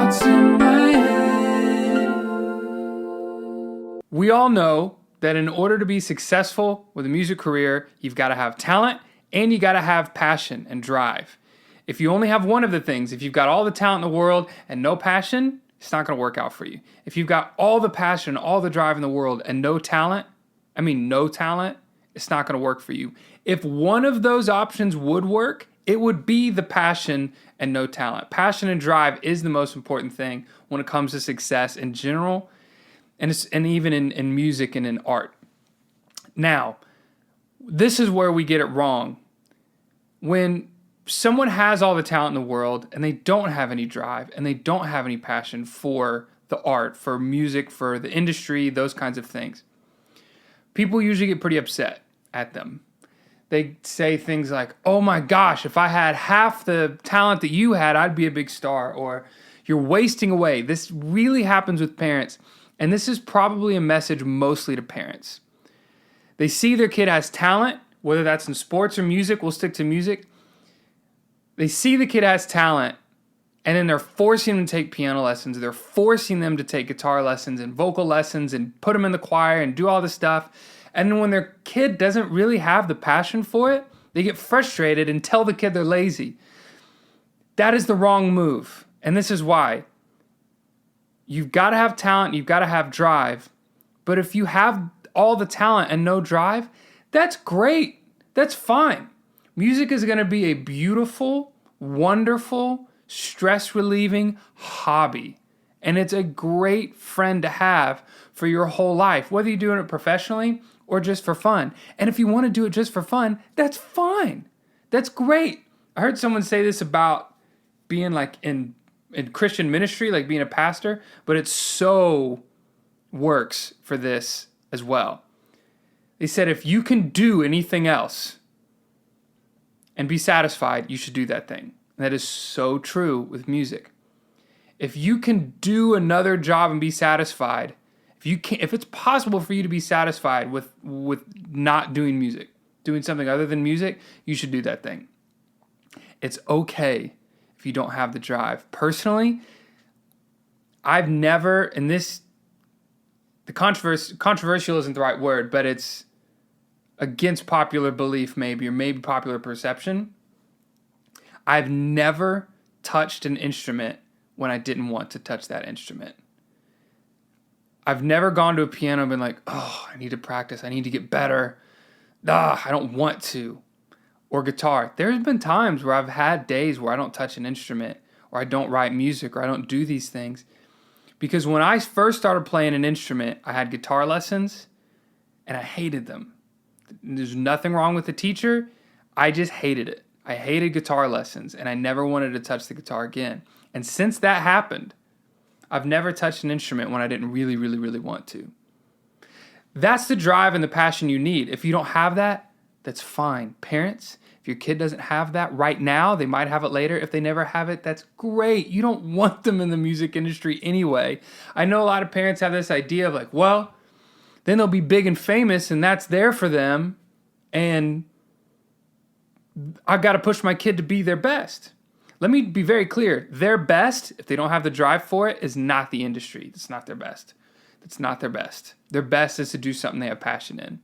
What's in my head? We all know that in order to be successful with a music career, you've got to have talent and you got to have passion and drive. If you only have one of the things, if you've got all the talent in the world and no passion, it's not going to work out for you. If you've got all the passion, all the drive in the world and no talent, it's not going to work for you. If one of those options would work, it would be the passion and no talent. Passion and drive is the most important thing when it comes to success in general, and even in music and in art. Now, this is where we get it wrong. When someone has all the talent in the world and they don't have any drive and they don't have any passion for the art, for music, for the industry, those kinds of things, people usually get pretty upset at them. They say things like, oh my gosh, if I had half the talent that you had, I'd be a big star, or you're wasting away. This really happens with parents, and this is probably a message mostly to parents. They see their kid has talent, whether that's in sports or music, we'll stick to music. They see the kid has talent, and then they're forcing them to take piano lessons. They're forcing them to take guitar lessons and vocal lessons and put them in the choir and do all this stuff. And then when their kid doesn't really have the passion for it, they get frustrated and tell the kid they're lazy. That is the wrong move. And this is why. You've got to have talent, you've got to have drive. But if you have all the talent and no drive, that's great. That's fine. Music is going to be a beautiful, wonderful, stress-relieving hobby. And it's a great friend to have for your whole life, whether you're doing it professionally or just for fun. And if you want to do it just for fun, that's fine. That's great. I heard someone say this about being like in Christian ministry, like being a pastor, but it so works for this as well. They said if you can do anything else and be satisfied, you should do that thing. And that is so true with music. If you can do another job and be satisfied, if it's possible for you to be satisfied with not doing music, doing something other than music, you should do that thing. It's okay if you don't have the drive. Personally, I've never, and this, controversial isn't the right word, but it's against popular belief maybe, or maybe popular perception. I've never touched an instrument when I didn't want to touch that instrument. I've never gone to a piano and been like, oh, I need to practice. I need to get better. I don't want to. Or guitar. There's been times where I've had days where I don't touch an instrument, or I don't write music, or I don't do these things. Because when I first started playing an instrument, I had guitar lessons, and I hated them. There's nothing wrong with the teacher. I just hated it. I hated guitar lessons, and I never wanted to touch the guitar again. And since that happened, I've never touched an instrument when I didn't really, really, really want to. That's the drive and the passion you need. If you don't have that, that's fine. Parents, if your kid doesn't have that right now, they might have it later. If they never have it, that's great. You don't want them in the music industry anyway. I know a lot of parents have this idea of like, well, then they'll be big and famous and that's there for them. And I've got to push my kid to be their best. Let me be very clear. Their best, if they don't have the drive for it, is not the industry. It's not their best. It's not their best. Their best is to do something they have passion in.